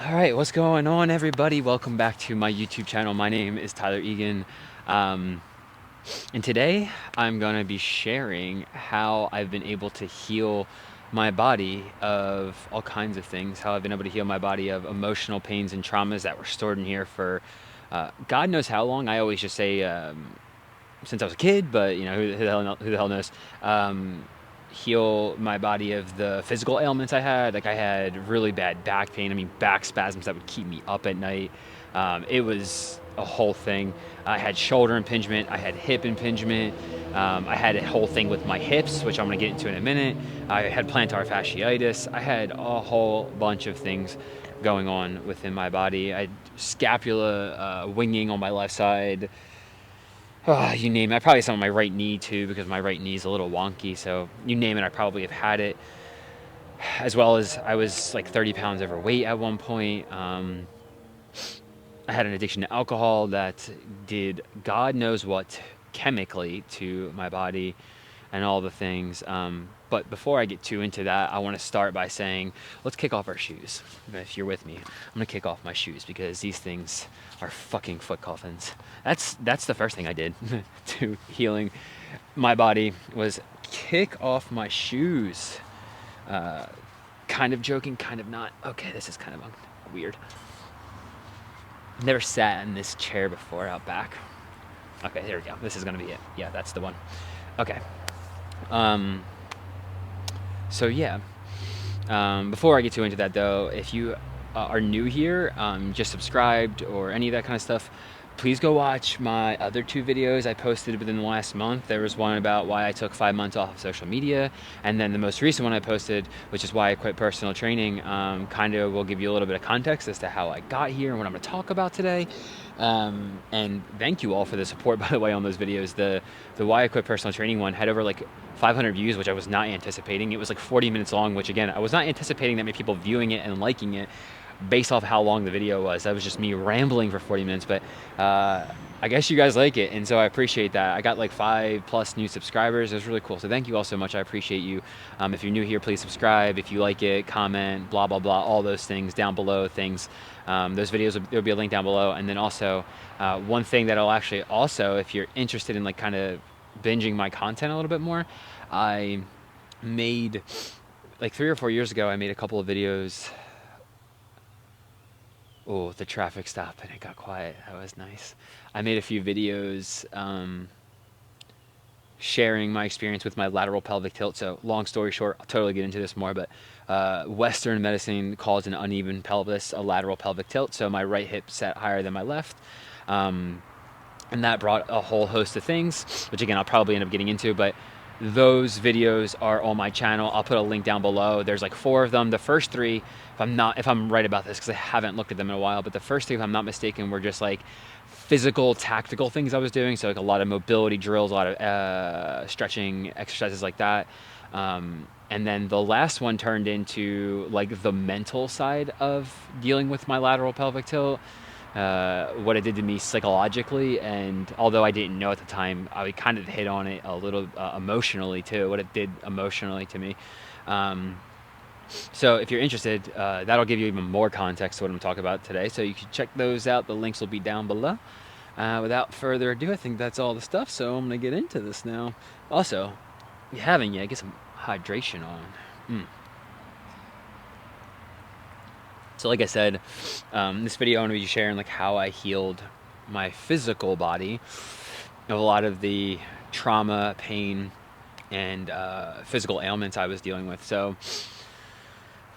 All right, what's going on, everybody? Welcome back to my YouTube channel. My name is Tyler Egan, um, and today I'm going to be sharing how I've been able to heal my body of all kinds of things. How I've been able to heal my body of emotional pains and traumas that were stored in here for God knows how long. I always just say since I was a kid, but you know who the hell knows. Heal my body of the physical ailments I had. Like I had really bad back pain. I mean, back spasms that would keep me up at night. It was a whole thing. I had shoulder impingement. I had hip impingement. I had a whole thing with my hips, which I'm going to get into in a minute. I had plantar fasciitis. I had a whole bunch of things going on within my body. I had scapula winging on my left side. You name it. I probably some on my right knee too, because my right knee is a little wonky. So you name it, I probably have had it. As well as I was like 30 pounds overweight at one point. I had an addiction to alcohol that did God knows what chemically to my body and all the things. But before I get too into that, I want to start by saying, let's kick off our shoes. If you're with me, I'm going to kick off my shoes because these things are fucking foot coffins. That's the first thing I did to healing my body was kick off my shoes. Kind of joking, kind of not. Okay, this is kind of weird. Never sat in this chair before out back. Okay, there we go. This is going to be it. Yeah, that's the one. Okay. So yeah, before I get too into that though, if you are new here, just subscribed or any of that kind of stuff, please go watch my other two videos I posted within the last month. There was one about why I took 5 months off of social media, and then the most recent one I posted, which is why I quit personal training, kind of will give you a little bit of context as to how I got here and what I'm going to talk about today. And thank you all for the support, by the way, on those videos. The why I quit personal training one had over like 500 views, which I was not anticipating. It was like 40 minutes long, which again, I was not anticipating that many people viewing it and liking it based off how long the video was. That was just me rambling for 40 minutes, but I guess you guys like it, and so I appreciate that. I got like 5+ new subscribers. It was really cool, so thank you all so much. I appreciate you. If you're new here, please subscribe. If you like it, comment, blah blah blah, all those things down below. Those videos, there'll be a link down below. And then also one thing that I'll actually also, if you're interested in like kind of binging my content a little bit more, I made like 3 or 4 years ago, I made a couple of videos. Oh, the traffic stopped and it got quiet. That was nice. I made a few videos sharing my experience with my lateral pelvic tilt. So long story short, I'll totally get into this more, but Western medicine calls an uneven pelvis a lateral pelvic tilt. So my right hip sat higher than my left. And that brought a whole host of things, which again, I'll probably end up getting into, but those videos are on my channel. I'll put a link down below. There's like 4 of them. The first 3, if I'm right about this, because I haven't looked at them in a while, but the first 3, if I'm not mistaken, were just like physical, tactical things I was doing. So like a lot of mobility drills, a lot of stretching exercises like that. And then the last one turned into like the mental side of dealing with my lateral pelvic tilt. What it did to me psychologically, and although I didn't know at the time, I kind of hit on it a little emotionally too, what it did emotionally to me. So if you're interested, that'll give you even more context to what I'm talking about today, so you can check those out. The links will be down below. Without further ado, I think that's all the stuff, so I'm gonna get into this now. Also, if you haven't yet, get some hydration on. So like I said, this video I'm going to be sharing like how I healed my physical body of a lot of the trauma, pain, and physical ailments I was dealing with. So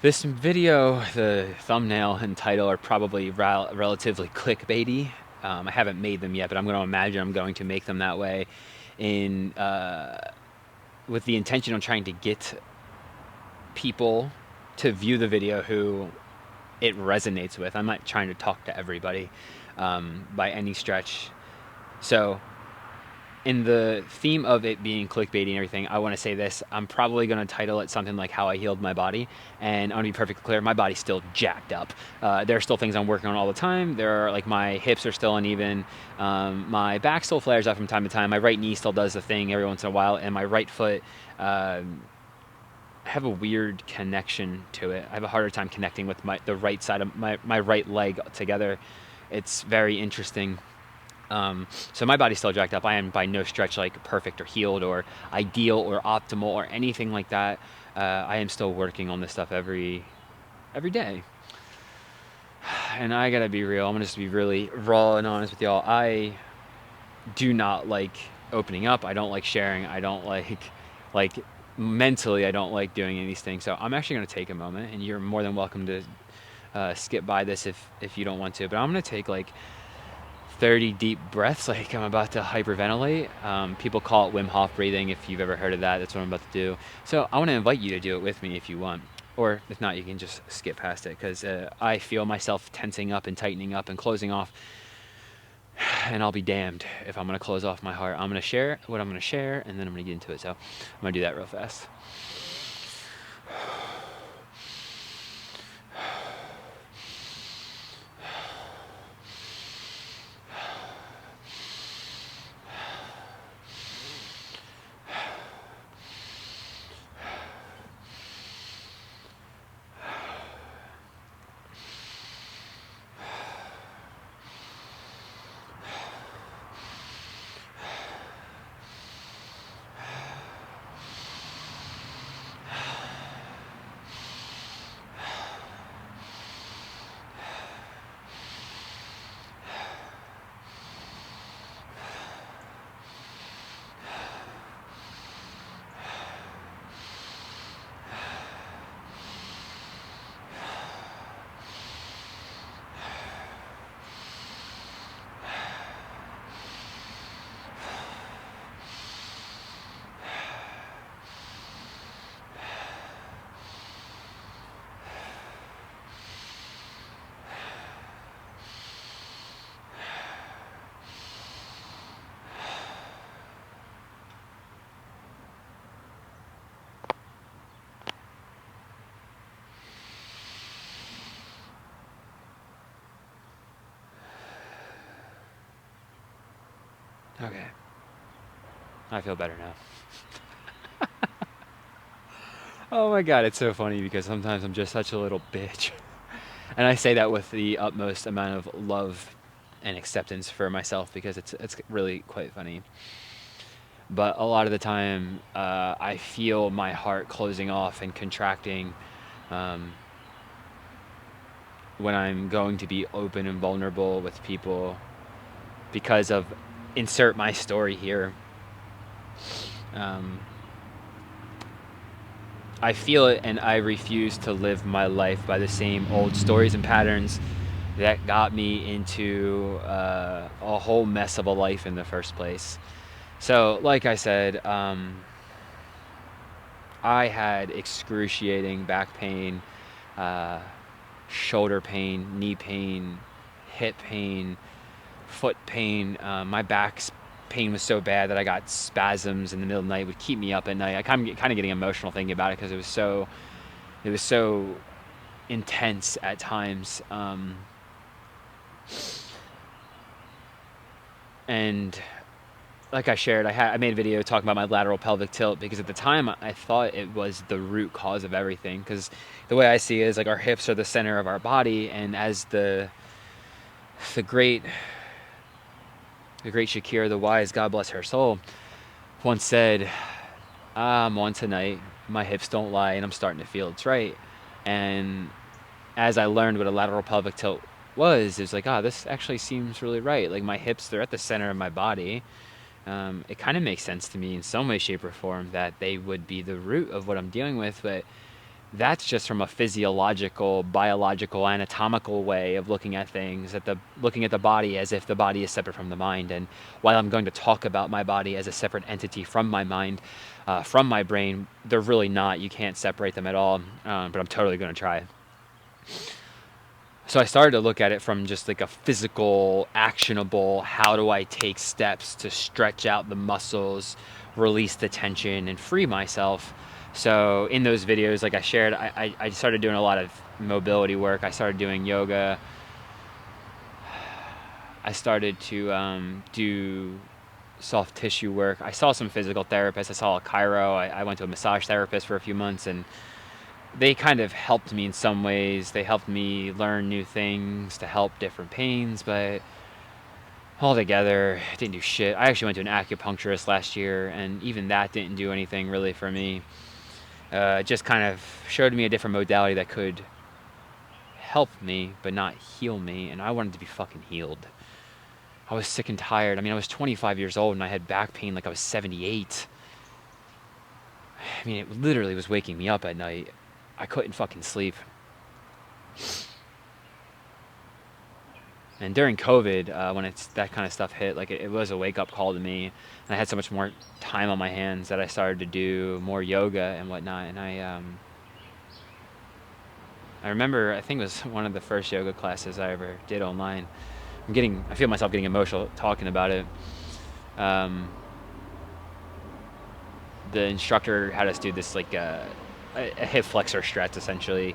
this video, the thumbnail and title are probably relatively clickbaity. I haven't made them yet, but I'm going to imagine I'm going to make them that way with the intention of trying to get people to view the video who it resonates with. I'm not trying to talk to everybody by any stretch. So in the theme of it being clickbaity and everything, I want to say this. I'm probably going to title it something like how I healed my body. And I want to be perfectly clear, my body's still jacked up. There are still things I'm working on all the time. There are like my hips are still uneven. My back still flares up from time to time. My right knee still does the thing every once in a while. And my right foot have a weird connection to it. I have a harder time connecting with the right side of my right leg together. It's very interesting. So my body's still jacked up. I am by no stretch like perfect or healed or ideal or optimal or anything like that. I am still working on this stuff every day. And I gotta be real. I'm gonna just be really raw and honest with y'all. I do not like opening up. I don't like sharing. I don't like mentally. I don't like doing any of these things. So I'm actually gonna take a moment, and you're more than welcome to skip by this if you don't want to. But I'm gonna take like 30 deep breaths, like I'm about to hyperventilate. People call it Wim Hof breathing. If you've ever heard of that, that's what I'm about to do. So I want to invite you to do it with me if you want. Or if not, you can just skip past it, because I feel myself tensing up and tightening up and closing off. And I'll be damned if I'm going to close off my heart. I'm going to share what I'm going to share, and then I'm going to get into it. So I'm going to do that real fast. Okay. I feel better now. Oh my God, it's so funny because sometimes I'm just such a little bitch. And I say that with the utmost amount of love and acceptance for myself, because it's really quite funny. But a lot of the time, I feel my heart closing off and contracting um, when I'm going to be open and vulnerable with people because of, insert my story here. I feel it, and I refuse to live my life by the same old stories and patterns that got me into a whole mess of a life in the first place. So, like I said, I had excruciating back pain, uh, shoulder pain, knee pain, hip pain, foot pain. My back's pain was so bad that I got spasms in the middle of the night. It would keep me up at night. I kind of getting emotional thinking about it, because it was so intense at times. And like I shared, I made a video talking about my lateral pelvic tilt, because at the time I thought it was the root cause of everything. Because the way I see it is, like, our hips are the center of our body, and as the great Shakira, the wise, God bless her soul, once said, I'm on tonight, my hips don't lie, and I'm starting to feel it's right. And as I learned what a lateral pelvic tilt was, it was like, this actually seems really right. Like, my hips, they're at the center of my body. It kind of makes sense to me in some way, shape, or form that they would be the root of what I'm dealing with, but that's just from a physiological, biological, anatomical way of looking at things, looking at the body as if the body is separate from the mind. And while I'm going to talk about my body as a separate entity from my mind, from my brain, they're really not. You can't separate them at all, but I'm totally going to try. So I started to look at it from just like a physical, actionable, how do I take steps to stretch out the muscles, release the tension, and free myself. So in those videos, like I shared, I started doing a lot of mobility work. I started doing yoga. I started to do soft tissue work. I saw some physical therapists. I saw a chiro. I went to a massage therapist for a few months, and they kind of helped me in some ways. They helped me learn new things to help different pains, but altogether, it didn't do shit. I actually went to an acupuncturist last year, and even that didn't do anything really for me. It just kind of showed me a different modality that could help me, but not heal me, and I wanted to be fucking healed. I was sick and tired. I mean, I was 25 years old, and I had back pain like I was 78. I mean, it literally was waking me up at night. I couldn't fucking sleep. And during COVID, when that kind of stuff hit, like it was a wake-up call to me. And I had so much more time on my hands that I started to do more yoga and whatnot. And I remember, I think it was one of the first yoga classes I ever did online. I feel myself getting emotional talking about it. The instructor had us do this like a hip flexor stretch essentially,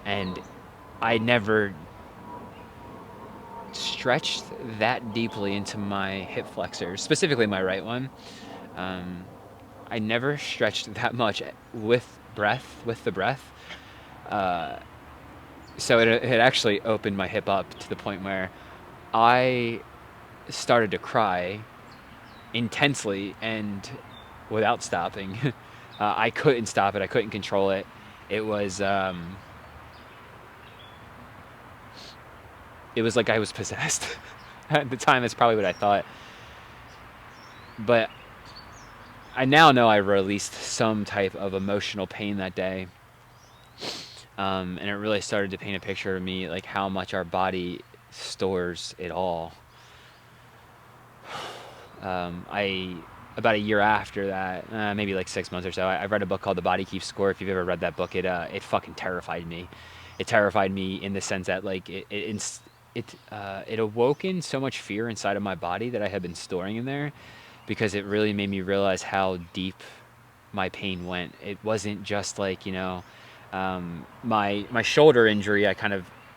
and I never stretched that deeply into my hip flexors, specifically my right one. I never stretched that much with the breath. So it had actually opened my hip up to the point where I started to cry intensely and without stopping. I couldn't stop it. I couldn't control it. It was like I was possessed. At the time, that's probably what I thought. But I now know I released some type of emotional pain that day. And it really started to paint a picture of me, like how much our body stores it all. About a year after that, maybe like 6 months or so, I read a book called The Body Keeps Score. If you've ever read that book, it fucking terrified me. It terrified me in the sense that like it awoken so much fear inside of my body that I had been storing in there, because it really made me realize how deep my pain went. It wasn't just like, my shoulder injury.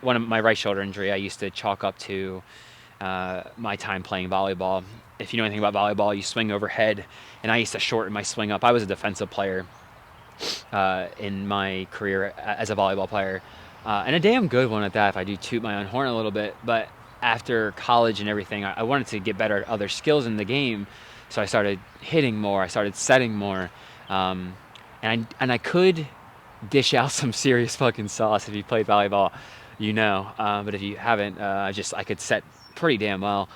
My right shoulder injury I used to chalk up to my time playing volleyball. If you know anything about volleyball, you swing overhead, and I used to shorten my swing up. I was a defensive player in my career as a volleyball player, and a damn good one at that, if I do toot my own horn a little bit. But after college and everything, I wanted to get better at other skills in the game, so I started hitting more, I started setting more, and I could dish out some serious fucking sauce. If you played volleyball, but if you haven't, I could set pretty damn well,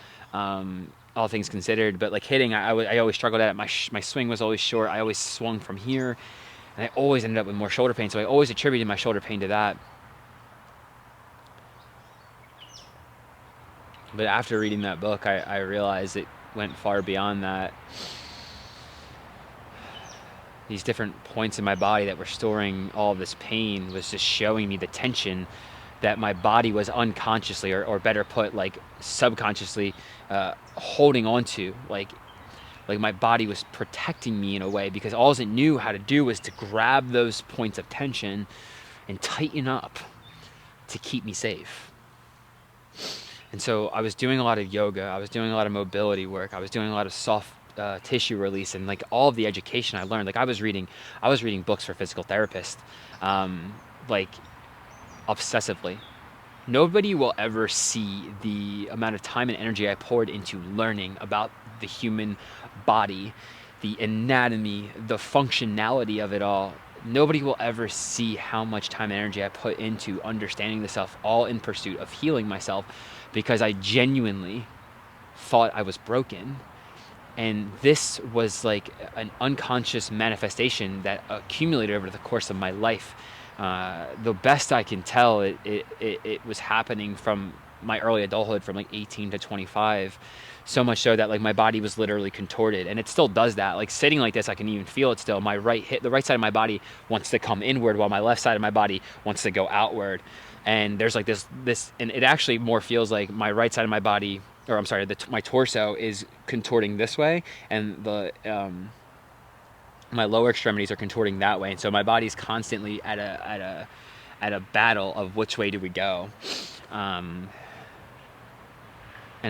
all things considered. But like hitting, I always struggled at it. My swing was always short. I always swung from here, and I always ended up with more shoulder pain. So I always attributed my shoulder pain to that. But after reading that book, I realized it went far beyond that. These different points in my body that were storing all of this pain was just showing me the tension that my body was unconsciously, or better put, like subconsciously, holding on to. Like my body was protecting me in a way, because all it knew how to do was to grab those points of tension and tighten up to keep me safe. And so I was doing a lot of yoga, I was doing a lot of mobility work, I was doing a lot of soft tissue release, and like all of the education I learned. Like I was reading books for physical therapists, like obsessively. Nobody will ever see the amount of time and energy I poured into learning about the human body, the anatomy, the functionality of it all. Nobody will ever see how much time and energy I put into understanding the self, all in pursuit of healing myself, because I genuinely thought I was broken. And this was like an unconscious manifestation that accumulated over the course of my life. The best I can tell, it was happening from my early adulthood, from like 18 to 25. So much so that like my body was literally contorted, and it still does that. Like sitting like this, I can even feel it still. The right side of my body wants to come inward, while my left side of my body wants to go outward. And there's like this, and it actually more feels like my right side of my body, or I'm sorry, my torso is contorting this way, and my lower extremities are contorting that way. And so my body's constantly at a battle of which way do we go. And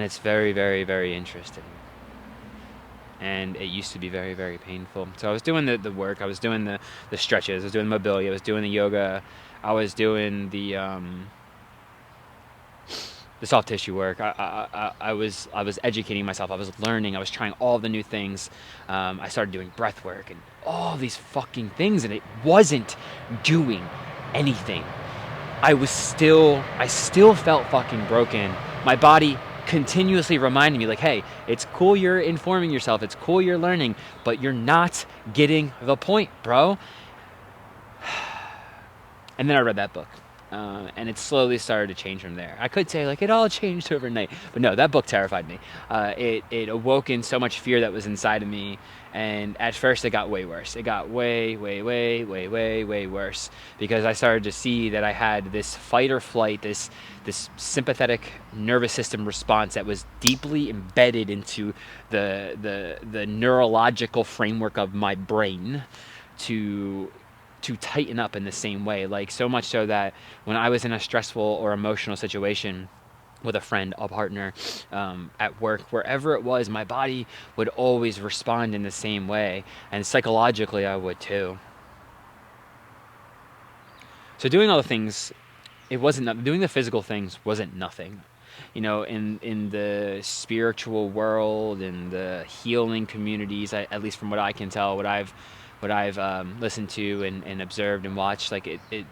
it's very, very, very interesting. and it used to be very, very painful. So I was doing the work, I was doing the stretches, I was doing mobility, I was doing the yoga, I was doing the soft tissue work. I was educating myself. I was learning. I was trying all the new things. I started doing breath work and all these fucking things, and it wasn't doing anything. I still felt fucking broken. My body continuously reminding me, like, hey, it's cool you're informing yourself. It's cool you're learning, but you're not getting the point, bro. And then I read that book. And it slowly started to change from there. I could say, like, it all changed overnight. But no, that book terrified me. It awoke in so much fear that was inside of me. And at first, it got way worse. It got way, way, way, way, way, way worse. Because I started to see that I had this fight or flight, this sympathetic nervous system response that was deeply embedded into the neurological framework of my brain to tighten up in the same way. Like, so much so that when I was in a stressful or emotional situation with a friend, a partner, at work, wherever it was, my body would always respond in the same way. And psychologically, I would too. So doing all the things, doing the physical things wasn't nothing. You know, in the spiritual world, in the healing communities, at least from what I can tell, what I've listened to and observed and watched, like it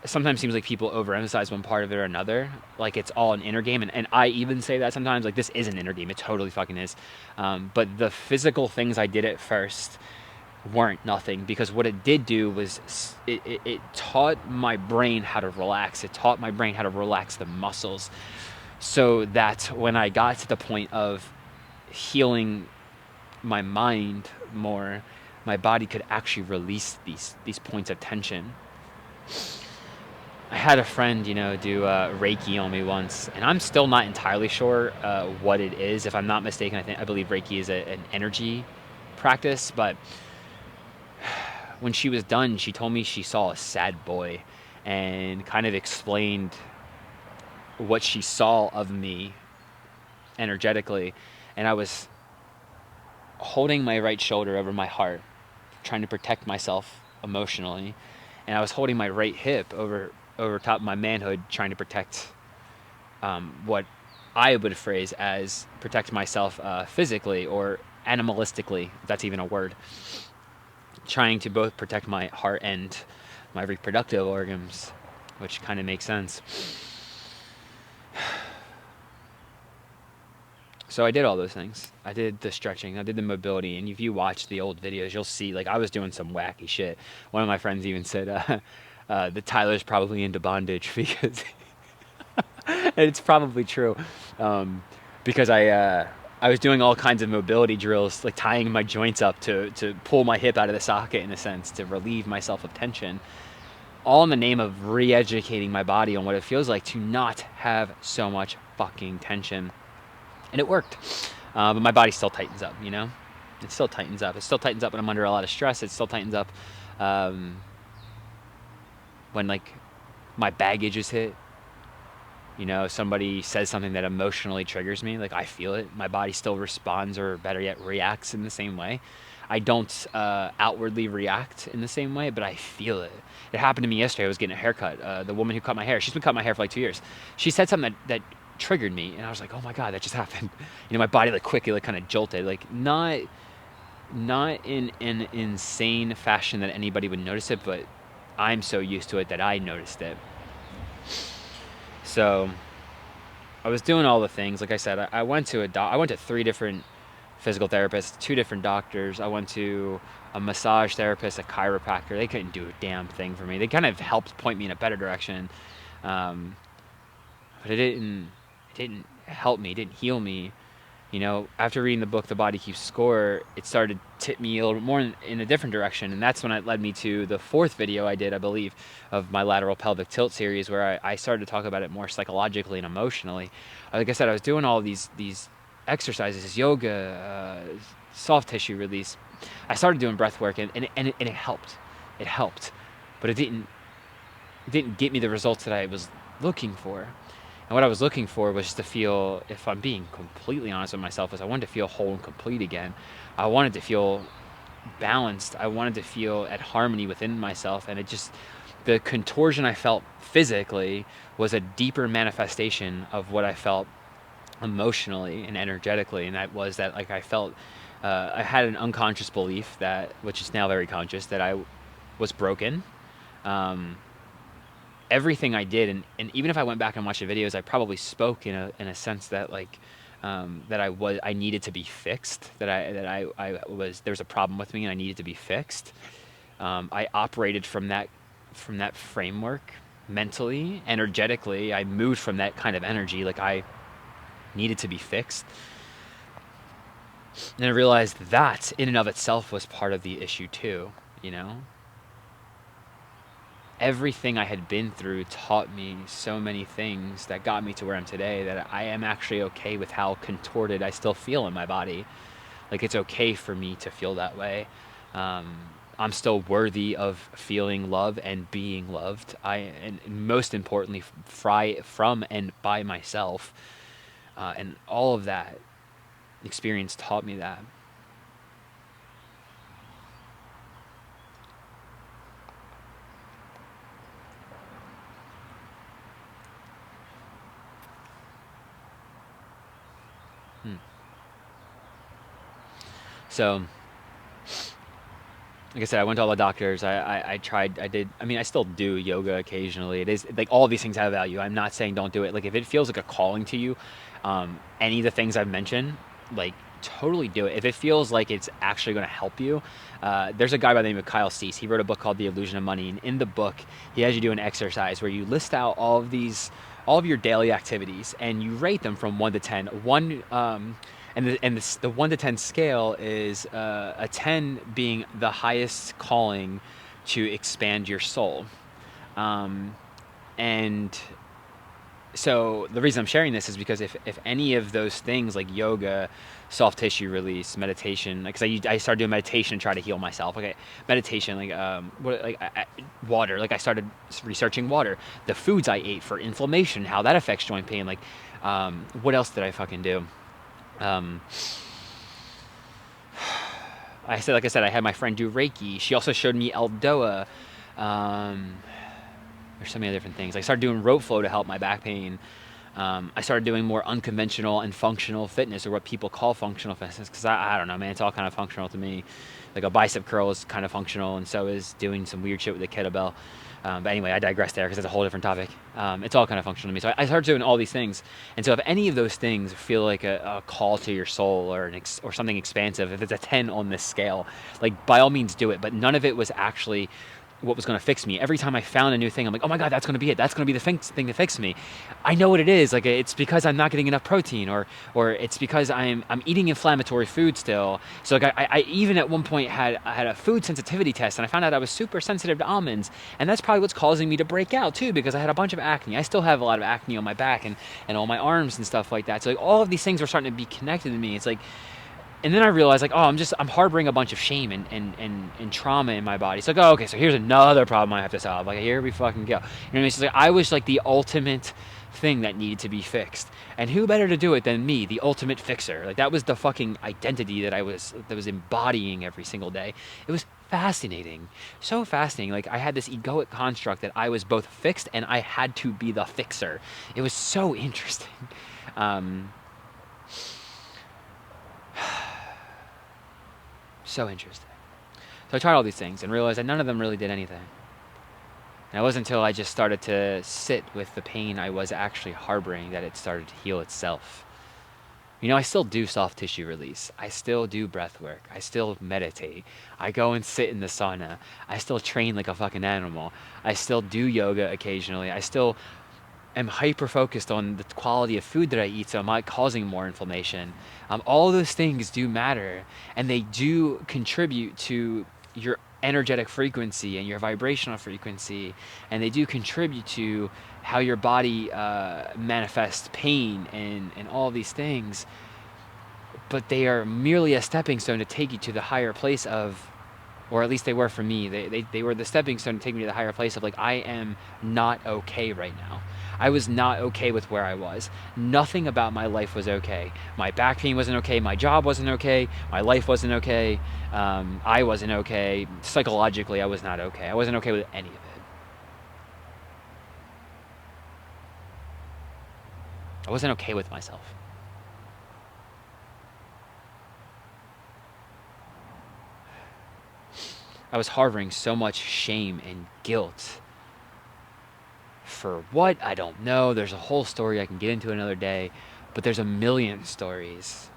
sometimes seems like people overemphasize one part of it or another, like it's all an inner game, and I even say that sometimes, like, this is an inner game, it totally fucking is, but the physical things I did at first weren't nothing, because what it did do was it taught my brain how to relax. It taught my brain how to relax the muscles, so that when I got to the point of healing my mind more, my body could actually release these points of tension. I had a friend, do Reiki on me once, and I'm still not entirely sure what it is. If I'm not mistaken, I believe Reiki is an energy practice. But when she was done, she told me she saw a sad boy, and kind of explained what she saw of me energetically. And I was holding my right shoulder over my heart, trying to protect myself emotionally, and I was holding my right hip over top of my manhood, trying to protect what I would phrase as protect myself physically or animalistically, if that's even a word, trying to both protect my heart and my reproductive organs, which kind of makes sense. So I did all those things. I did the stretching, I did the mobility, and if you watch the old videos, you'll see, like, I was doing some wacky shit. One of my friends even said that Tyler's probably into bondage, because and it's probably true, because I was doing all kinds of mobility drills, like tying my joints up to pull my hip out of the socket, in a sense, to relieve myself of tension, all in the name of re-educating my body on what it feels like to not have so much fucking tension. And it worked. But my body still tightens up, It still tightens up. It still tightens up when I'm under a lot of stress. It still tightens up when, like, my baggage is hit. Somebody says something that emotionally triggers me. Like, I feel it. My body still responds, or better yet, reacts in the same way. I don't outwardly react in the same way, but I feel it. It happened to me yesterday. I was getting a haircut. The woman who cut my hair, she's been cutting my hair for like 2 years. She said something that triggered me, and I was like, oh my god, that just happened. My body, like, quickly, like, kind of jolted, like, not in an insane fashion that anybody would notice it, but I'm so used to it that I noticed it. So I was doing all the things. Like I said, I went to I went to 3 different physical therapists, 2 different doctors. I went to a massage therapist, a chiropractor. They couldn't do a damn thing for me. They kind of helped point me in a better direction, but it didn't help me. It didn't heal me. After reading the book, The Body Keeps Score, it started to tip me a little bit more in a different direction. And that's when it led me to the 4th video I did, I believe, of my lateral pelvic tilt series, where I started to talk about it more psychologically and emotionally. Like I said, I was doing all these exercises, yoga, soft tissue release. I started doing breath work, and it helped. It helped. But it didn't get me the results that I was looking for. And what I was looking for was just to feel, if I'm being completely honest with myself, was I wanted to feel whole and complete again. I wanted to feel balanced. I wanted to feel at harmony within myself. And it just, the contortion I felt physically was a deeper manifestation of what I felt emotionally and energetically. And that was that, like, I felt, I had an unconscious belief that, which is now very conscious, that I was broken. Um, Everything I did, and even if I went back and watched the videos, I probably spoke in a sense that, like, that I needed to be fixed, I was, there was a problem with me and I needed to be fixed. I operated from that framework mentally, energetically. I moved from that kind of energy, like I needed to be fixed. And I realized that in and of itself was part of the issue too, you know? Everything I had been through taught me so many things that got me to where I'm today, that I am actually okay with how contorted I still feel in my body. Like, it's okay for me to feel that way. I'm still worthy of feeling love and being loved. And most importantly, from and by myself. And all of that experience taught me that. Hmm. So, like I said, I went to all the doctors. I tried, I mean, I still do yoga occasionally. It is like, all of these things have value. I'm not saying don't do it. Like, if it feels like a calling to you, any of the things I've mentioned, like, totally do it. If it feels like it's actually going to help you, there's a guy by the name of Kyle Cease. He wrote a book called The Illusion of Money. And in the book, he has you do an exercise where you list out all of your daily activities, and you rate them from 1 to 10. The 1 to 10 scale is a 10 being the highest calling to expand your soul. Um, and so the reason I'm sharing this is because if any of those things, like yoga, soft tissue release, meditation, like, 'cause I started doing meditation to try to heal myself. Okay, meditation, like, water. Like, I started researching water, the foods I ate for inflammation, how that affects joint pain. Like, what else did I fucking do? Um, like I said, I had my friend do Reiki. She also showed me Eldoa. Um, there's so many different things. I started doing rope flow to help my back pain. I started doing more unconventional and functional fitness, or what people call functional fitness, because I don't know, man, it's all kind of functional to me. Like, a bicep curl is kind of functional, and so is doing some weird shit with a kettlebell. But anyway, I digress there because it's a whole different topic. It's all kind of functional to me. So I started doing all these things. And so if any of those things feel like a call to your soul, or or something expansive, if it's a 10 on this scale, like, by all means do it. But none of it was actually what was going to fix me. Every time I found a new thing, I'm like, oh my God, that's going to be it. That's going to be the thing to fix me. I know what it is. Like, it's because I'm not getting enough protein, or it's because I'm eating inflammatory food still. So, like, I even at one point I had a food sensitivity test, and I found out I was super sensitive to almonds. And that's probably what's causing me to break out too, because I had a bunch of acne. I still have a lot of acne on my back and on my arms and stuff like that. So, like, all of these things were starting to be connected to me. It's like, and then I realized, like, oh, I'm harboring a bunch of shame and trauma in my body. It's like, oh, okay, so here's another problem I have to solve. Like, here we fucking go. You know what I mean? It's like, I was like the ultimate thing that needed to be fixed. And who better to do it than me, the ultimate fixer? Like, that was the fucking identity that I was embodying every single day. It was fascinating. So fascinating. Like, I had this egoic construct that I was both fixed and I had to be the fixer. It was so interesting. So interesting. So I tried all these things and realized that none of them really did anything. And it wasn't until I just started to sit with the pain I was actually harboring that it started to heal itself. You know, I still do soft tissue release. I still do breath work. I still meditate. I go and sit in the sauna. I still train like a fucking animal. I still do yoga occasionally. I still am hyper focused on the quality of food that I eat, so I'm not causing more inflammation. All those things do matter, and they do contribute to your energetic frequency and your vibrational frequency, and they do contribute to how your body manifests pain and all these things. But they are merely a stepping stone to take you to the higher place of, or at least they were for me. They were the stepping stone to take me to the higher place of, like, I am not okay right now. I was not okay with where I was. Nothing about my life was okay. My back pain wasn't okay. My job wasn't okay. My life wasn't okay. I wasn't okay. Psychologically, I was not okay. I wasn't okay with any of it. I wasn't okay with myself. I was harboring so much shame and guilt. For what? I don't know. There's a whole story I can get into another day, but there's a million stories.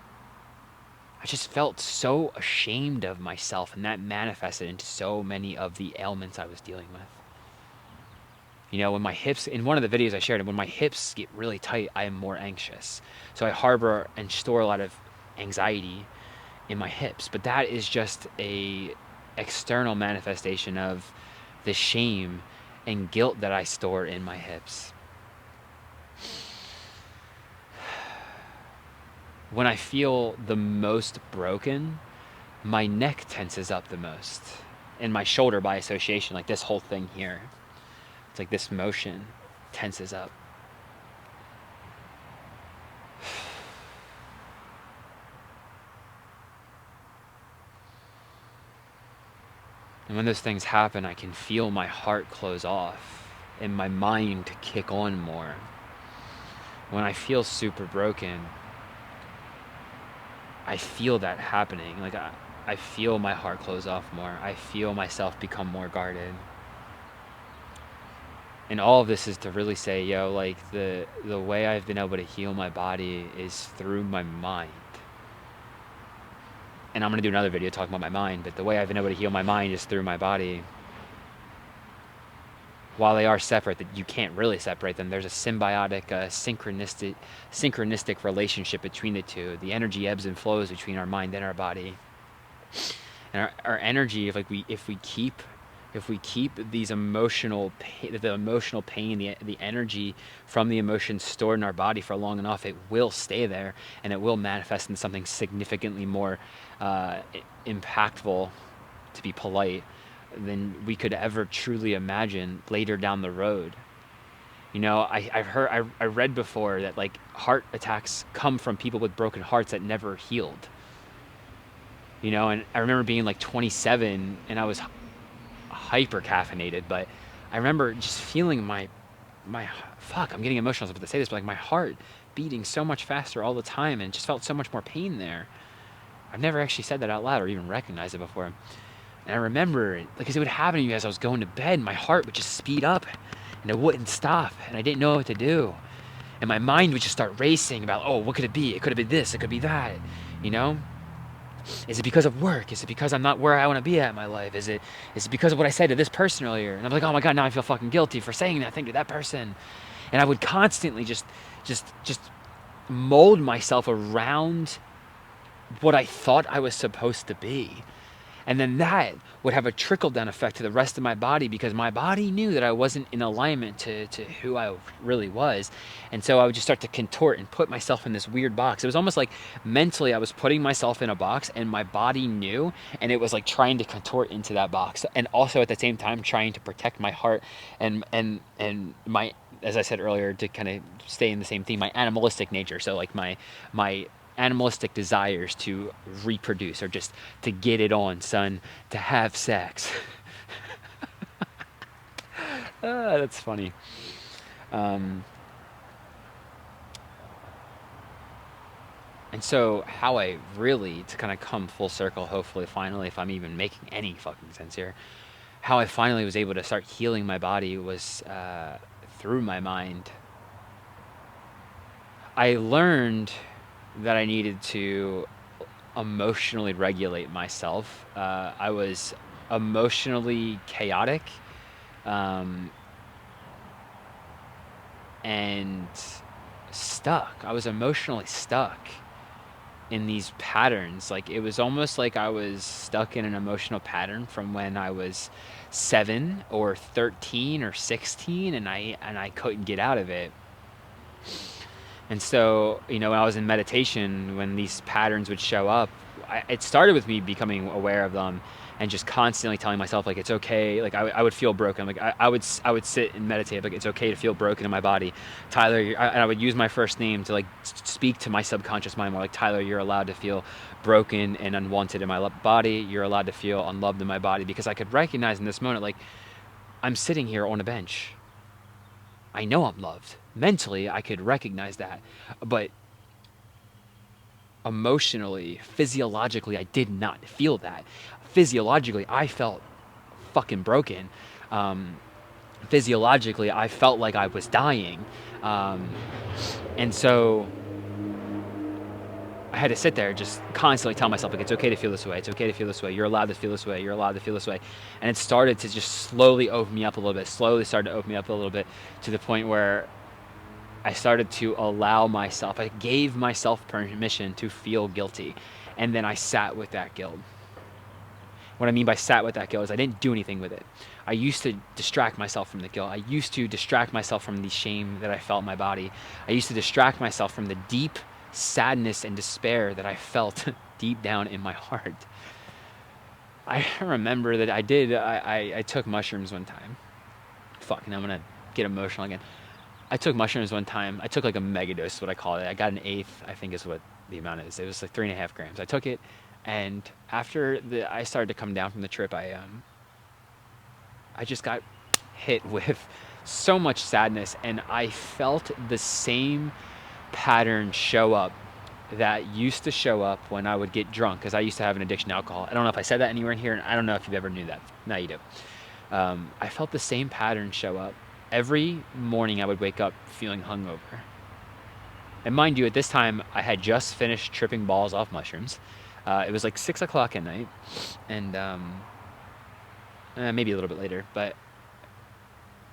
I just felt so ashamed of myself, and that manifested into so many of the ailments I was dealing with. You know, when my hips, in one of the videos I shared, when my hips get really tight, I am more anxious. So I harbor and store a lot of anxiety in my hips, but that is just a external manifestation of the shame and guilt that I store in my hips. When I feel the most broken, my neck tenses up the most, and my shoulder by association, like this whole thing here. It's like this motion tenses up. And when those things happen, I can feel my heart close off and my mind kick on more. When I feel super broken, I feel that happening. Like I feel my heart close off more. I feel myself become more guarded. And all of this is to really say, yo, like the way I've been able to heal my body is through my mind. And I'm going to do another video talking about my mind, but the way I've been able to heal my mind is through my body. While they are separate, that you can't really separate them, there's a symbiotic, synchronistic relationship between the two. The energy ebbs and flows between our mind and our body. And our energy, if we keep these emotional the emotional pain, the energy from the emotions stored in our body for long enough, it will stay there, and it will manifest in something significantly more impactful, to be polite, than we could ever truly imagine later down the road. You know, I read before that like heart attacks come from people with broken hearts that never healed. You know, and I remember being like 27 and I was hyper caffeinated, but I remember just feeling my fuck, I'm getting emotional to say this, but like my heart beating so much faster all the time, and just felt so much more pain there. I've never actually said that out loud or even recognized it before. And I remember it, because it would happen to me as I was going to bed. My heart would just speed up and it wouldn't stop, and I didn't know what to do. And my mind would just start racing about, oh, what could it be? It could have been this, it could be that, you know? Is it because of work? Is it because I'm not where I want to be at in my life? Is it because of what I said to this person earlier? And I'm like, oh my God, now I feel fucking guilty for saying that thing to that person. And I would constantly just mold myself around what I thought I was supposed to be. And then that would have a trickle-down effect to the rest of my body, because my body knew that I wasn't in alignment to who I really was. And so I would just start to contort and put myself in this weird box. It was almost like mentally I was putting myself in a box, and my body knew, and it was like trying to contort into that box. And also at the same time trying to protect my heart and my, as I said earlier, to kind of stay in the same theme, my animalistic nature. So like my animalistic desires to reproduce, or just to get it on, son, to have sex. That's funny. And so how I really, to kind of come full circle, hopefully, finally, if I'm even making any fucking sense here, how I finally was able to start healing my body was through my mind. I learned that I needed to emotionally regulate myself. I was emotionally chaotic, and stuck. I was emotionally stuck in these patterns. Like it was almost like I was stuck in an emotional pattern from when I was 7 or 13 or 16, and I couldn't get out of it. And so, you know, when I was in meditation, when these patterns would show up, it started with me becoming aware of them. and just constantly telling myself like it's okay. Like I would feel broken. Like I would sit and meditate like it's okay to feel broken in my body. Tyler, and I would use my first name to like speak to my subconscious mind more like, Tyler, you're allowed to feel broken and unwanted in my body. You're allowed to feel unloved in my body, because I could recognize in this moment like I'm sitting here on a bench. I know I'm loved. Mentally, I could recognize that. But emotionally, physiologically, I did not feel that. Physiologically, I felt fucking broken. Physiologically, I felt like I was dying. And so I had to sit there just constantly tell myself, like, it's okay to feel this way. It's okay to feel this way. You're allowed to feel this way. You're allowed to feel this way. And it started to just slowly open me up a little bit, to the point where I started to allow myself, I gave myself permission to feel guilty. And then I sat with that guilt. What I mean by sat with that guilt is I didn't do anything with it. I used to distract myself from the guilt. I used to distract myself from the shame that I felt in my body. I used to distract myself from the deep sadness and despair that I felt deep down in my heart. I remember that I took mushrooms one time. Fuck, now I'm gonna get emotional again. I took mushrooms one time. I took like a mega dose, is what I call it. I got an eighth, I think is what the amount is. It was like 3.5 grams. I took it, and after I started to come down from the trip, I just got hit with so much sadness, and I felt the same pattern show up that used to show up when I would get drunk, because I used to have an addiction to alcohol. I don't know if I said that anywhere in here, and I don't know if you've ever knew that. Now you do. I felt the same pattern show up. Every morning I would wake up feeling hungover. And mind you, at this time, I had just finished tripping balls off mushrooms. It was like 6 o'clock at night, and maybe a little bit later, but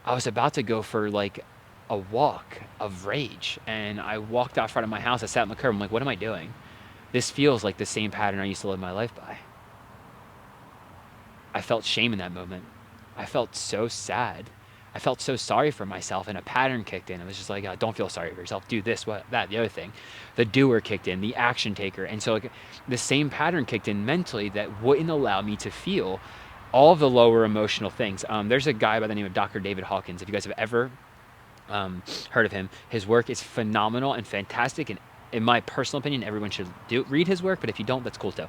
I was about to go for like a walk of rage, and I walked out front of my house. I sat on the curb. I'm like, what am I doing? This feels like the same pattern I used to live my life by. I felt shame in that moment. I felt so sad. I felt so sorry for myself, and a pattern kicked in. It was just like, don't feel sorry for yourself. Do this, what, that, the other thing. The doer kicked in, the action taker. And so like, the same pattern kicked in mentally that wouldn't allow me to feel all of the lower emotional things. There's a guy by the name of Dr. David Hawkins. If you guys have ever heard of him, his work is phenomenal and fantastic, and in my personal opinion, everyone should read his work, but if you don't, that's cool too.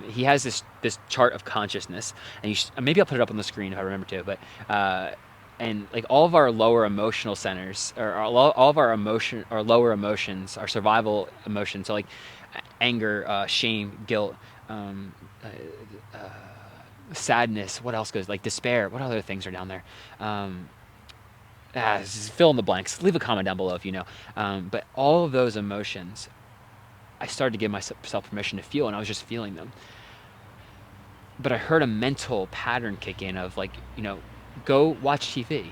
He has this chart of consciousness, and maybe I'll put it up on the screen if I remember to, but and like all of our lower emotional centers, or all of our lower emotions, our survival emotions, so like anger, shame, guilt, sadness, what else goes, like despair, what other things are down there? Fill in the blanks. Leave a comment down below if you know. But all of those emotions, I started to give myself permission to feel, and I was just feeling them. But I heard a mental pattern kick in of like, go watch TV.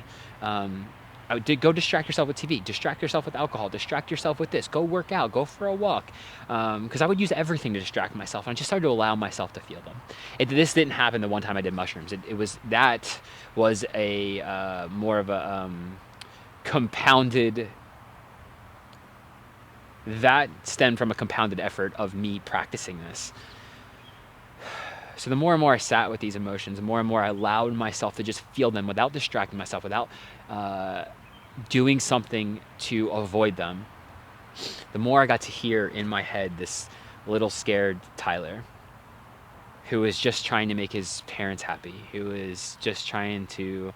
I did go distract yourself with TV, distract yourself with alcohol, distract yourself with this, go work out, go for a walk. Because I would use everything to distract myself, and I just started to allow myself to feel them. This didn't happen the one time I did mushrooms. That was a more of a compounded, that stemmed from a compounded effort of me practicing this. So the more and more I sat with these emotions, the more and more I allowed myself to just feel them without distracting myself, without doing something to avoid them, the more I got to hear in my head this little scared Tyler, who was just trying to make his parents happy, who was just trying to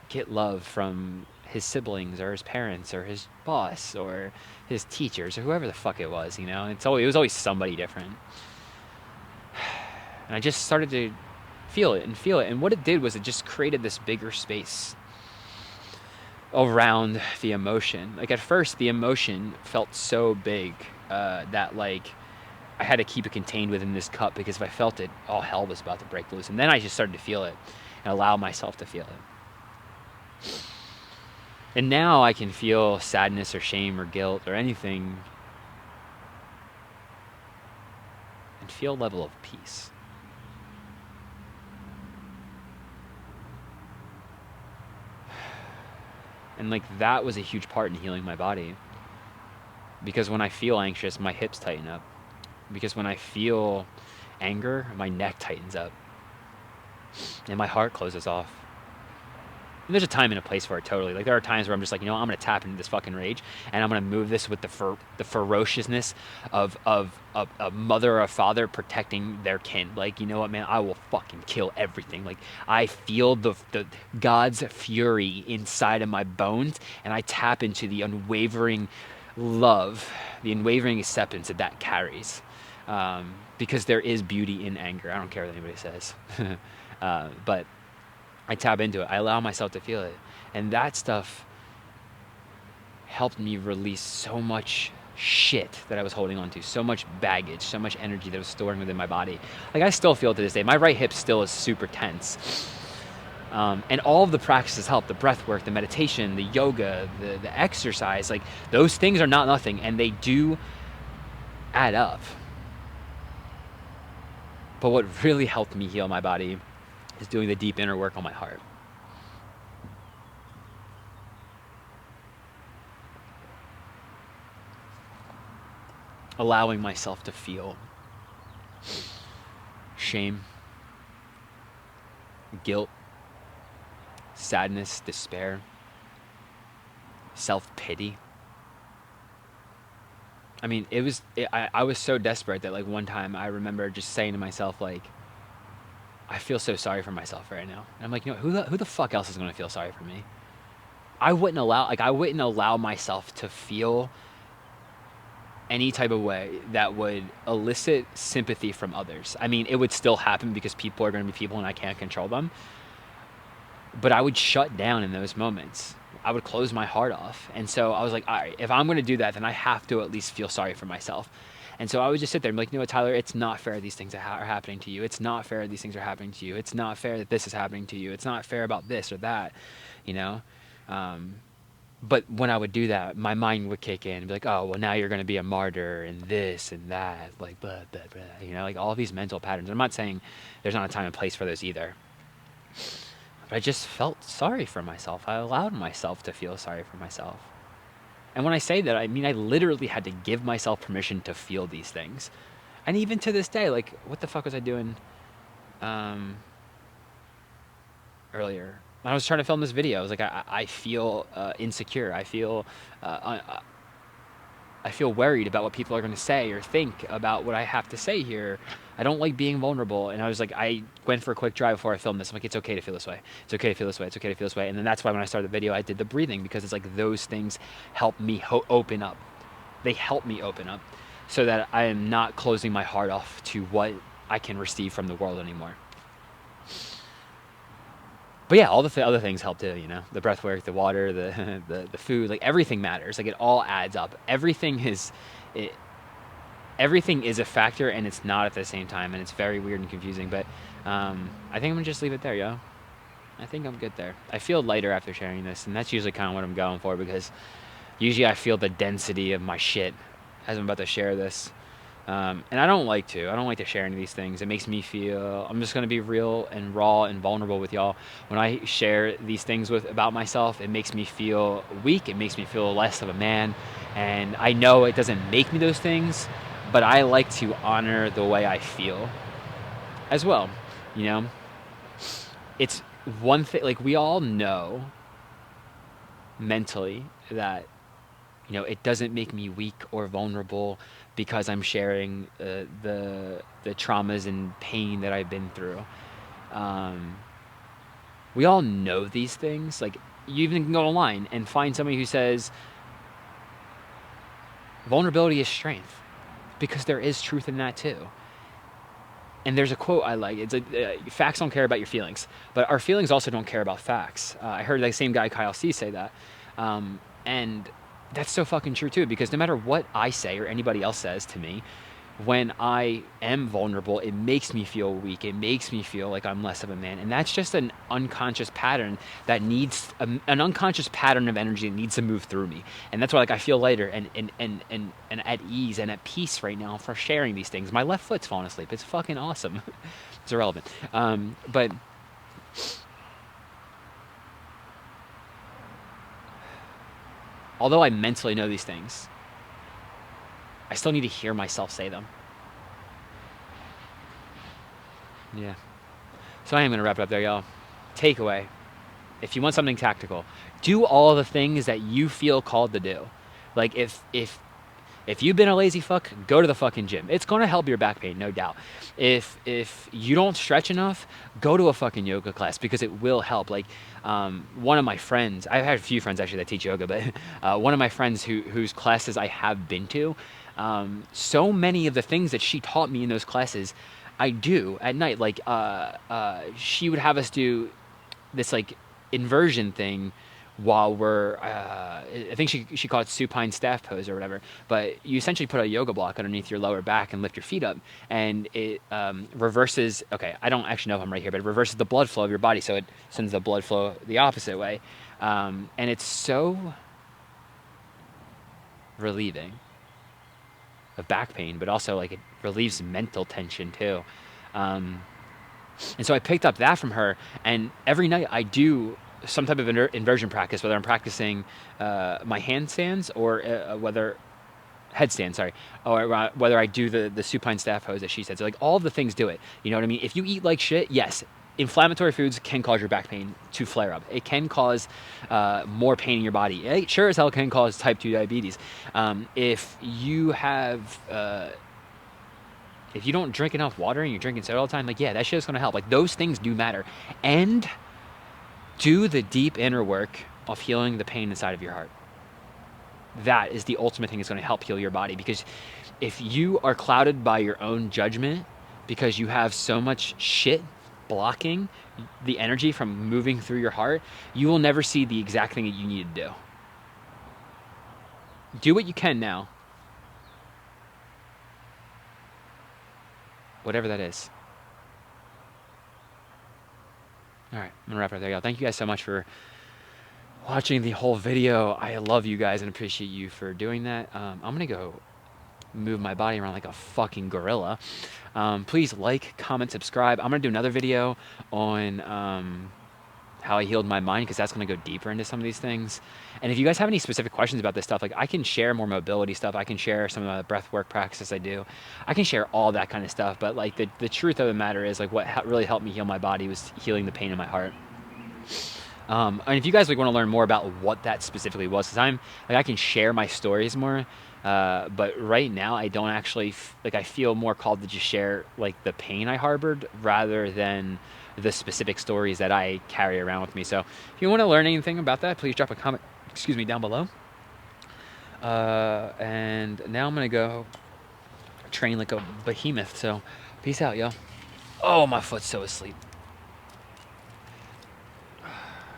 get love from his siblings or his parents or his boss or his teachers or whoever the fuck it was, it was always somebody different. And I just started to feel it. And what it did was it just created this bigger space around the emotion. Like at first, the emotion felt so big that like I had to keep it contained within this cup, because if I felt it, all hell was about to break loose. And then I just started to feel it and allow myself to feel it. And now I can feel sadness or shame or guilt or anything and feel a level of peace. And like that was a huge part in healing my body. Because when I feel anxious, my hips tighten up. Because when I feel anger, my neck tightens up and my heart closes off. And there's a time and a place for it, totally. Like, there are times where I'm just like, I'm gonna tap into this fucking rage, and I'm gonna move this with the ferociousness of a mother or a father protecting their kin. Like, you know what, man? I will fucking kill everything. Like, I feel the God's fury inside of my bones, and I tap into the unwavering love, the unwavering acceptance that carries, because there is beauty in anger. I don't care what anybody says, but I tap into it. I allow myself to feel it. And that stuff helped me release so much shit that I was holding on to, so much baggage, so much energy that was storing within my body. Like, I still feel it to this day. My right hip still is super tense. And all of the practices help. The breath work, the meditation, the yoga, the exercise. Like, those things are not nothing, and they do add up. But what really helped me heal my body is doing the deep inner work on my heart. Allowing myself to feel shame, guilt, sadness, despair, self-pity. I mean, I was so desperate that, like, one time I remember just saying to myself, like, I feel so sorry for myself right now. And I'm like, who the fuck else is going to feel sorry for me? I wouldn't allow myself to feel any type of way that would elicit sympathy from others. I mean, it would still happen because people are going to be people and I can't control them. But I would shut down in those moments. I would close my heart off. And so I was like, all right, if I'm going to do that, then I have to at least feel sorry for myself. And so I would just sit there and be like, you know what, Tyler, it's not fair these things are happening to you. It's not fair these things are happening to you. It's not fair that this is happening to you. It's not fair about this or that, you know? But when I would do that, my mind would kick in and be like, oh, well, now you're going to be a martyr and this and that, like, blah, blah, blah, you know, like all these mental patterns. I'm not saying there's not a time and place for those either. But I just felt sorry for myself. I allowed myself to feel sorry for myself. And when I say that, I mean, I literally had to give myself permission to feel these things. And even to this day, like, what the fuck was I doing earlier? When I was trying to film this video, I was like, I feel insecure. I feel worried about what people are going to say or think about what I have to say here. I don't like being vulnerable. And I was like, I went for a quick drive before I filmed this. I'm like, it's okay to feel this way. It's okay to feel this way. It's okay to feel this way. And then that's why when I started the video, I did the breathing, because it's like those things help me open up. They help me open up so that I am not closing my heart off to what I can receive from the world anymore. But yeah, all the other things help too, you know, the breath work, the water, the food, like everything matters. Like, it all adds up. Everything is a factor, and it's not at the same time, and it's very weird and confusing. But I think I'm gonna just leave it there, yo. I think I'm good there. I feel lighter after sharing this, and that's usually kind of what I'm going for, because usually I feel the density of my shit as I'm about to share this. And I don't like to share any of these things. It makes me feel, I'm just going to be real and raw and vulnerable with y'all. When I share these things about myself, it makes me feel weak. It makes me feel less of a man. And I know it doesn't make me those things, but I like to honor the way I feel as well. You know, it's one thing, like, we all know mentally that, you know, it doesn't make me weak or vulnerable because I'm sharing the traumas and pain that I've been through. We all know these things. Like, you even can go online and find somebody who says vulnerability is strength, because there is truth in that too. And there's a quote I like. It's like, facts don't care about your feelings, but our feelings also don't care about facts. I heard that same guy, Kyle C, say that. And that's so fucking true too, because no matter what I say or anybody else says to me, when I am vulnerable, it makes me feel weak. It makes me feel like I'm less of a man. And that's just an unconscious pattern that needs an unconscious pattern of energy that needs to move through me. And that's why, like, I feel lighter and at ease and at peace right now for sharing these things. My left foot's falling asleep. It's fucking awesome. It's irrelevant. But although I mentally know these things, I still need to hear myself say them. Yeah. So I am going to wrap it up there, y'all. Takeaway. If you want something tactical, do all the things that you feel called to do. Like if you've been a lazy fuck, go to the fucking gym. It's gonna help your back pain, no doubt. If you don't stretch enough, go to a fucking yoga class because it will help. Like one of my friends, I've had a few friends actually that teach yoga, but one of my friends whose classes I have been to, so many of the things that she taught me in those classes, I do at night. Like she would have us do this like inversion thing while we're I think she called it supine staff pose or whatever, but you essentially put a yoga block underneath your lower back and lift your feet up, and it reverses, okay, I don't actually know if I'm right here, but it reverses the blood flow of your body, so it sends the blood flow the opposite way, and it's so relieving of back pain, but also like it relieves mental tension too. And so I picked up that from her, and every night I do some type of inversion practice, whether I'm practicing my handstands or whether headstand, sorry, or whether I do the supine staff pose that she said. So like all of the things do it. You know what I mean? If you eat like shit, yes, inflammatory foods can cause your back pain to flare up. It can cause more pain in your body. It sure as hell can cause type 2 diabetes. If you have if you don't drink enough water and you're drinking soda all the time, like, yeah, that shit's gonna help. Like, those things do matter. And do the deep inner work of healing the pain inside of your heart. That is the ultimate thing that's gonna help heal your body. Because if you are clouded by your own judgment because you have so much shit blocking the energy from moving through your heart, you will never see the exact thing that you need to do. Do what you can now. Whatever that is. All right, I'm gonna wrap it up there, y'all. Thank you guys so much for watching the whole video. I love you guys and appreciate you for doing that. I'm gonna go move my body around like a fucking gorilla. Please like, comment, subscribe. I'm gonna do another video on how I healed my mind, because that's going to go deeper into some of these things. And if you guys have any specific questions about this stuff, like I can share more mobility stuff. I can share some of the breath work practices I do. I can share all that kind of stuff. But like the truth of the matter is, like, what really helped me heal my body was healing the pain in my heart. And if you guys like want to learn more about what that specifically was, because I can share my stories more. But right now I don't actually I feel more called to just share like the pain I harbored rather than the specific stories that I carry around with me. So if you want to learn anything about that, please drop a comment, down below. And now I'm gonna go train like a behemoth. So peace out, y'all. Oh, my foot's so asleep.